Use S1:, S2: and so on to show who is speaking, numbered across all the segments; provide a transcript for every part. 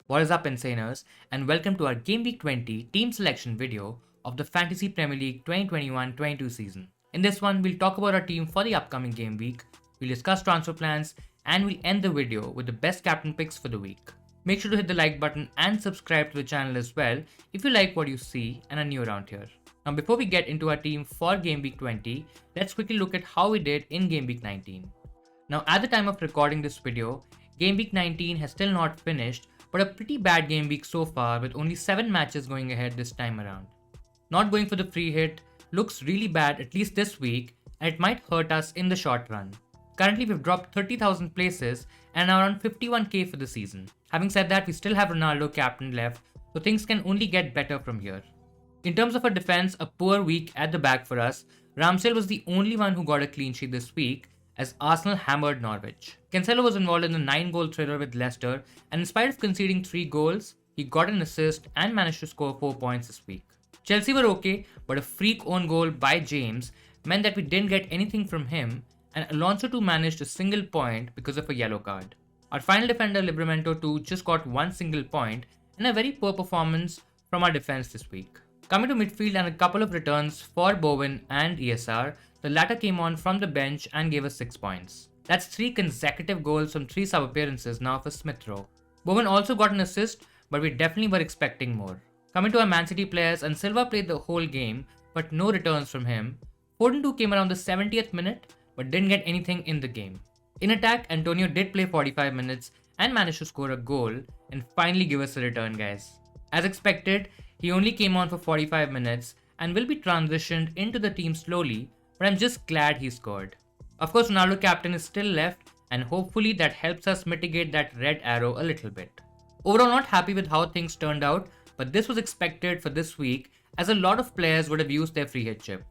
S1: What is up, Insaners, and welcome to our Game Week 20 team selection video of the Fantasy Premier League 2021-22 season. In this one, we'll talk about our team for the upcoming game week, we'll discuss transfer plans, and we'll end the video with the best captain picks for the week. Make sure to hit the like button and subscribe to the channel as well if you like what you see and are new around here. Now, before we get into our team for Game Week 20, let's quickly look at how we did in Game Week 19. Now, at the time of recording this video, Game Week 19 has still not finished, but a pretty bad game week so far with only 7 matches going ahead this time around. Not going for the free hit looks really bad, at least this week, and it might hurt us in the short run. Currently we've dropped 30,000 places and are around 51k for the season. Having said that, we still have Ronaldo captain left, so things can only get better from here. In terms of our defense, a poor week at the back for us. Ramsdale was the only one who got a clean sheet this week, as Arsenal hammered Norwich. Cancelo was involved in the 9-goal thriller with Leicester, and in spite of conceding 3 goals, he got an assist and managed to score 4 points this week. Chelsea were okay, but a freak own goal by James meant that we didn't get anything from him, and Alonso too managed a single point because of a yellow card. Our final defender Livramento too just got 1 single point, and a very poor performance from our defense this week. Coming to midfield and a couple of returns for Bowen and ESR, the latter came on from the bench and gave us 6 points. That's 3 consecutive goals from 3 sub-appearances now for Smith Rowe. Bowen also got an assist, but we definitely were expecting more. Coming to our Man City players, and Silva played the whole game, but no returns from him. Foden too came around the 70th minute, but didn't get anything in the game. In attack, Antonio did play 45 minutes and managed to score a goal and finally give us a return, guys. As expected, he only came on for 45 minutes and will be transitioned into the team slowly, but I'm just glad he scored. Of course, Ronaldo captain is still left, and hopefully that helps us mitigate that red arrow a little bit. Overall, not happy with how things turned out, but this was expected for this week, as a lot of players would have used their free hit chip.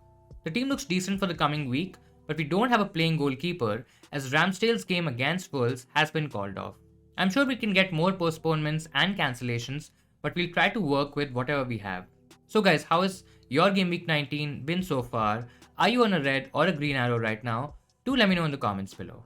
S1: The team looks decent for the coming week, but we don't have a playing goalkeeper, as Ramsdale's game against Wolves has been called off. I'm sure we can get more postponements and cancellations, but we'll try to work with whatever we have. So guys, how has your Game Week 19 been so far? Are you on a red or a green arrow right now? Do let me know in the comments below.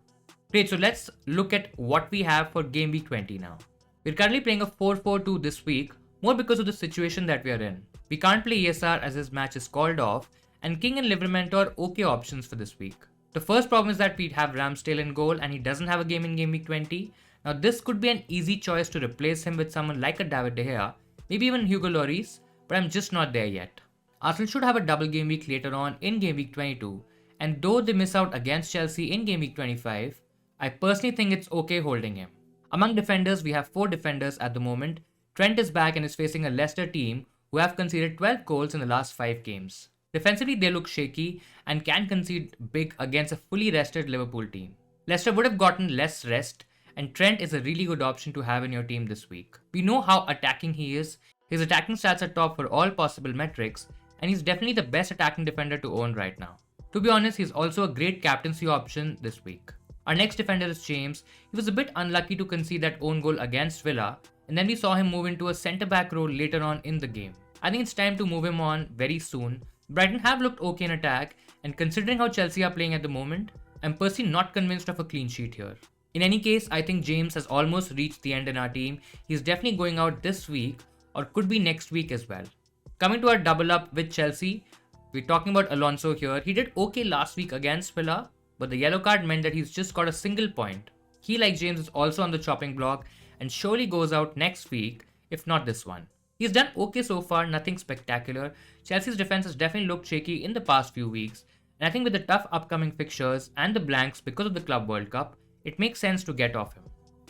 S1: Great, so let's look at what we have for Game Week 20 now. We're currently playing a 4-4-2 this week, more because of the situation that we are in. We can't play ESR as his match is called off, and King and Livramento are okay options for this week. The first problem is that we have Ramsdale in goal and he doesn't have a game in Game Week 20. Now this could be an easy choice to replace him with someone like a David De Gea, maybe even Hugo Lloris, but I'm just not there yet. Arsenal should have a double game week later on in Game Week 22, and though they miss out against Chelsea in Game Week 25, I personally think it's okay holding him. Among defenders, we have 4 defenders at the moment. Trent is back and is facing a Leicester team who have conceded 12 goals in the last 5 games. Defensively, they look shaky and can concede big against a fully rested Liverpool team. Leicester would have gotten less rest, and Trent is a really good option to have in your team this week. We know how attacking he is. His attacking stats are top for all possible metrics, and he's definitely the best attacking defender to own right now. To be honest, he's also a great captaincy option this week. Our next defender is James. He was a bit unlucky to concede that own goal against Villa, and then we saw him move into a centre-back role later on in the game. I think it's time to move him on very soon. Brighton have looked okay in attack, and considering how Chelsea are playing at the moment, I'm personally not convinced of a clean sheet here. In any case, I think James has almost reached the end in our team. He's definitely going out this week, or could be next week as well. Coming to our double up with Chelsea, we're talking about Alonso here. He did okay last week against Villa, but the yellow card meant that he's just got a single point. He, like James, is also on the chopping block and surely goes out next week, if not this one. He's done okay so far, nothing spectacular. Chelsea's defense has definitely looked shaky in the past few weeks, and I think with the tough upcoming fixtures and the blanks because of the Club World Cup, it makes sense to get off him.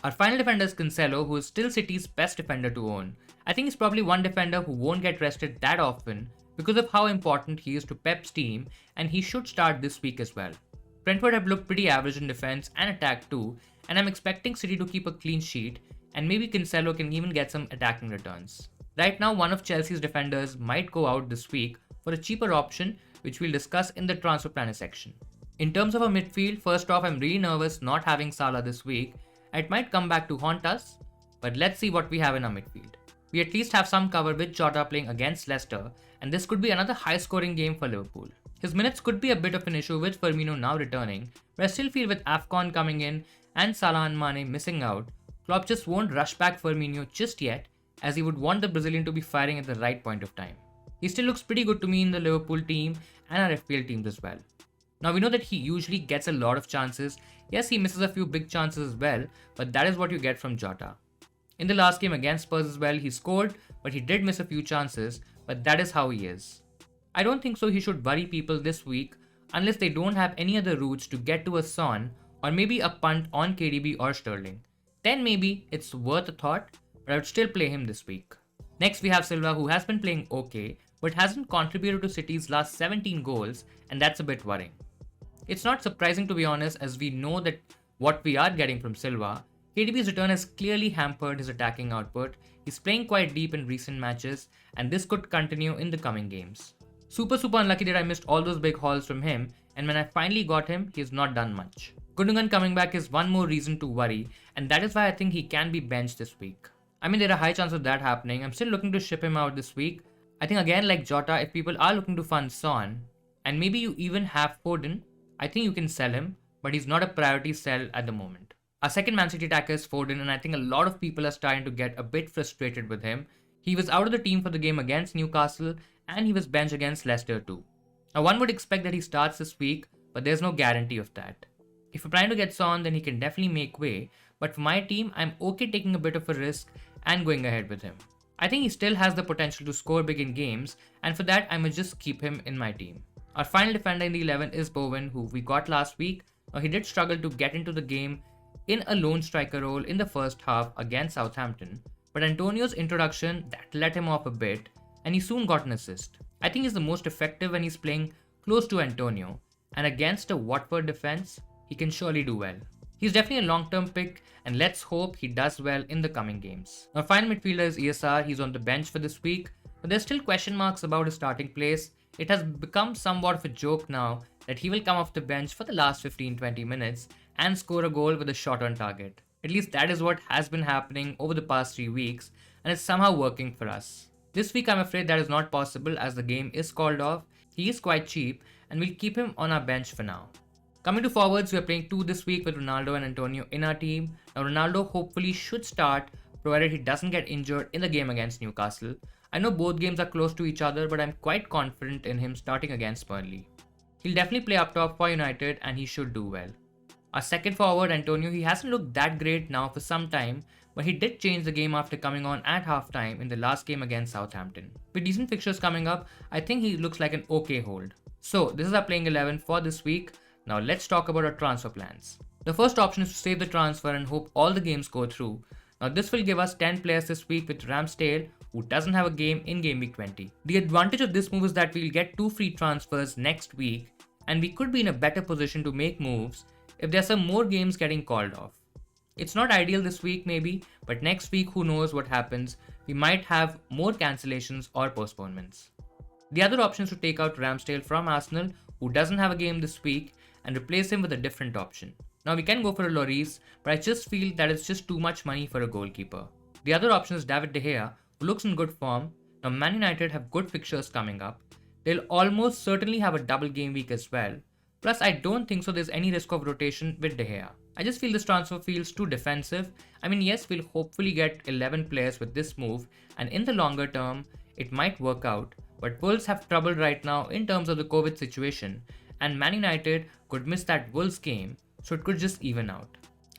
S1: Our final defender is Cancelo, who is still City's best defender to own. I think he's probably one defender who won't get rested that often because of how important he is to Pep's team, and he should start this week as well. Brentford have looked pretty average in defense and attack too, and I'm expecting City to keep a clean sheet, and maybe Cancelo can even get some attacking returns. Right now, one of Chelsea's defenders might go out this week for a cheaper option, which we'll discuss in the transfer planner section. In terms of a midfield, first off, I'm really nervous not having Salah this week. It might come back to haunt us, but let's see what we have in our midfield. We at least have some cover with Jota playing against Leicester, and this could be another high-scoring game for Liverpool. His minutes could be a bit of an issue with Firmino now returning, but I still feel with AFCON coming in and Salah and Mane missing out, Klopp just won't rush back Firmino just yet, as he would want the Brazilian to be firing at the right point of time. He still looks pretty good to me in the Liverpool team and our FPL teams as well. Now we know that he usually gets a lot of chances. Yes, he misses a few big chances as well, but that is what you get from Jota. In the last game against Spurs as well, he scored, but he did miss a few chances, but that is how he is. I don't think so he should worry people this week unless they don't have any other routes to get to a Son or maybe a punt on KDB or Sterling. Then maybe it's worth a thought, but I would still play him this week. Next we have Silva, who has been playing okay, but hasn't contributed to City's last 17 goals, and that's a bit worrying. It's not surprising to be honest, as we know that what we are getting from Silva. KDB's return has clearly hampered his attacking output. He's playing quite deep in recent matches, and this could continue in the coming games. Super unlucky that I missed all those big hauls from him, and when I finally got him, he's not done much. Gundogan coming back is one more reason to worry, and that is why I think he can be benched this week. I mean, there are high chances of that happening. I'm still looking to ship him out this week. I think again, like Jota, if people are looking to fund Son, and maybe you even have Foden, I think you can sell him, but he's not a priority sell at the moment. Our second Man City attacker is Foden, and I think a lot of people are starting to get a bit frustrated with him. He was out of the team for the game against Newcastle, and he was benched against Leicester too. Now one would expect that he starts this week, but there's no guarantee of that. If you're trying to get Son, then he can definitely make way, but for my team, I'm okay taking a bit of a risk and going ahead with him. I think he still has the potential to score big in games, and for that, I must just keep him in my team. Our final defender in the 11 is Bowen, who we got last week. Now he did struggle to get into the game in a lone striker role in the first half against Southampton, but Antonio's introduction that let him off a bit, and he soon got an assist. I think he's the most effective when he's playing close to Antonio, and against a Watford defense, he can surely do well. He's definitely a long-term pick, and let's hope he does well in the coming games. Our final midfielder is ESR. He's on the bench for this week, but there's still question marks about his starting place. It has become somewhat of a joke now that he will come off the bench for the last 15-20 minutes and score a goal with a shot on target. At least that is what has been happening over the past 3 weeks, and it's somehow working for us. This week I'm afraid that is not possible as the game is called off. He is quite cheap, and we'll keep him on our bench for now. Coming to forwards, we are playing 2 this week with Ronaldo and Antonio in our team. Now Ronaldo hopefully should start, provided he doesn't get injured in the game against Newcastle. I know both games are close to each other, but I'm quite confident in him starting against Burnley. He'll definitely play up top for United, and he should do well. Our second forward, Antonio, he hasn't looked that great now for some time, but he did change the game after coming on at halftime in the last game against Southampton. With decent fixtures coming up, I think he looks like an okay hold. So this is our playing 11 for this week. Now let's talk about our transfer plans. The first option is to save the transfer and hope all the games go through. Now this will give us 10 players this week with Ramsdale, who doesn't have a game in game week 20. The advantage of this move is that we'll get 2 free transfers next week, and we could be in a better position to make moves if there are some more games getting called off. It's not ideal this week maybe, but next week who knows what happens, we might have more cancellations or postponements. The other option is to take out Ramsdale from Arsenal, who doesn't have a game this week, and replace him with a different option. Now we can go for a Lloris, but I just feel that it's just too much money for a goalkeeper. The other option is David De Gea, who looks in good form. Now Man United have good fixtures coming up. They'll almost certainly have a double game week as well. Plus I don't think so there's any risk of rotation with De Gea. I just feel this transfer feels too defensive. I mean, yes, we'll hopefully get 11 players with this move, and in the longer term, it might work out, but Wolves have trouble right now in terms of the COVID situation, and Man United could miss that Wolves game, so it could just even out.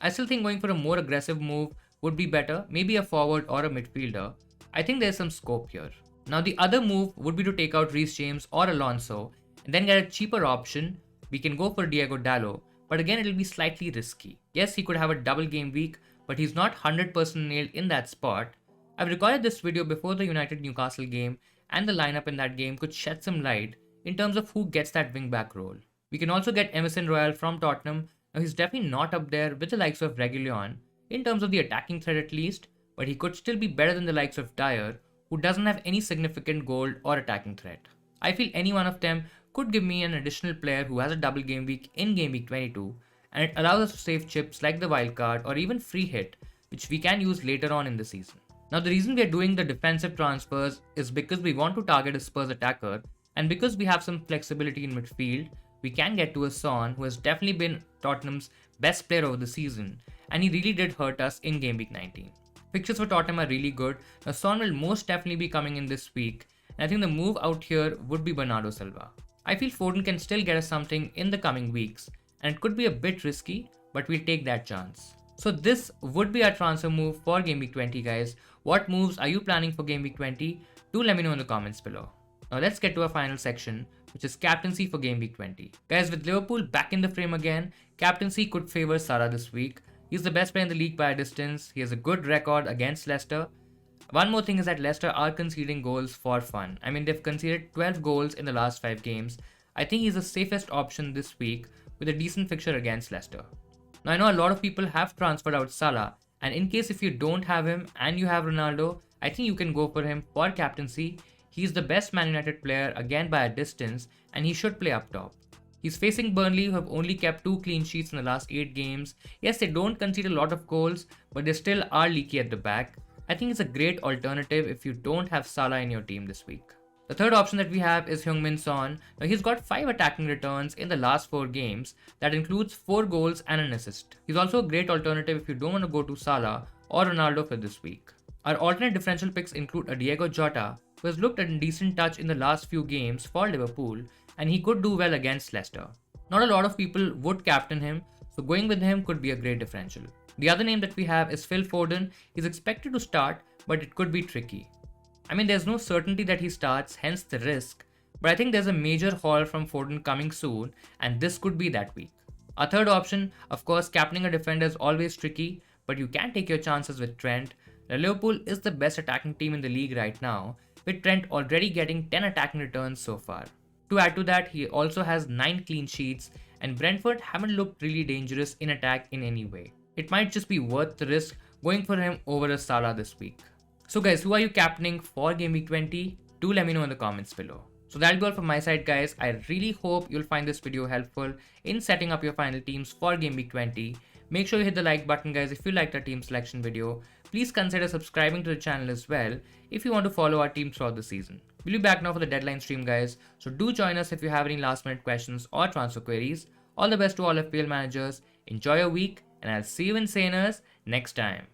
S1: I still think going for a more aggressive move would be better, maybe a forward or a midfielder. I think there's some scope here. Now the other move would be to take out Reece James or Alonso, and then get a cheaper option. We can go for Diego Dallo, but again it'll be slightly risky. Yes, he could have a double game week, but he's not 100% nailed in that spot. I've recorded this video before the United Newcastle game, and the lineup in that game could shed some light in terms of who gets that wingback role. We can also get Emerson Royal from Tottenham. Now he's definitely not up there with the likes of Reguilon in terms of the attacking threat at least, but he could still be better than the likes of Dyer, who doesn't have any significant goal or attacking threat. I feel any one of them could give me an additional player who has a double game week in game week 22, and it allows us to save chips like the wildcard or even free hit, which we can use later on in the season. Now the reason we are doing the defensive transfers is because we want to target a Spurs attacker, and because we have some flexibility in midfield, we can get to a Son who has definitely been Tottenham's best player over the season, and he really did hurt us in game week 19. Fixtures for Tottenham are really good. Now Son will most definitely be coming in this week, and I think the move out here would be Bernardo Silva. I feel Foden can still get us something in the coming weeks, and it could be a bit risky, but we'll take that chance. So this would be our transfer move for game week 20, guys. What moves are you planning for game week 20? Do let me know in the comments below. Now let's get to our final section, which is captaincy for game week 20. Guys, with Liverpool back in the frame again, captaincy could favor Salah this week. He's the best player in the league by a distance. He has a good record against Leicester. One more thing is that Leicester are conceding goals for fun. I mean, they've conceded 12 goals in the last 5 games. I think he's the safest option this week with a decent fixture against Leicester. Now I know a lot of people have transferred out Salah, and in case if you don't have him and you have Ronaldo, I think you can go for him for captaincy. He's the best Man United player again by a distance, and he should play up top. He's facing Burnley, who have only kept 2 clean sheets in the last 8 games. Yes, they don't concede a lot of goals, but they still are leaky at the back. I think it's a great alternative if you don't have Salah in your team this week. The third option that we have is Heung-min Son. Now he's got 5 attacking returns in the last 4 games. That includes 4 goals and an assist. He's also a great alternative if you don't want to go to Salah or Ronaldo for this week. Our alternate differential picks include a Diego Jota, who has looked at a decent touch in the last few games for Liverpool, and he could do well against Leicester. Not a lot of people would captain him, so going with him could be a great differential. The other name that we have is Phil Foden. He's expected to start, but it could be tricky. I mean, there's no certainty that he starts, hence the risk, but I think there's a major haul from Foden coming soon, and this could be that week. Our third option, of course, captaining a defender is always tricky, but you can take your chances with Trent. Liverpool is the best attacking team in the league right now, with Trent already getting 10 attacking returns so far. To add to that, he also has 9 clean sheets, and Brentford haven't looked really dangerous in attack in any way. It might just be worth the risk going for him over a Salah this week. So guys, who are you captaining for game week 20? Do let me know in the comments below. So that'll be all from my side, guys. I really hope you'll find this video helpful in setting up your final teams for game week 20. Make sure you hit the like button, guys, if you liked our team selection video. Please consider subscribing to the channel as well if you want to follow our team throughout the season. We'll be back now for the deadline stream, guys, so do join us if you have any last minute questions or transfer queries. All the best to all FPL managers, enjoy your week, and I'll see you in Saners next time.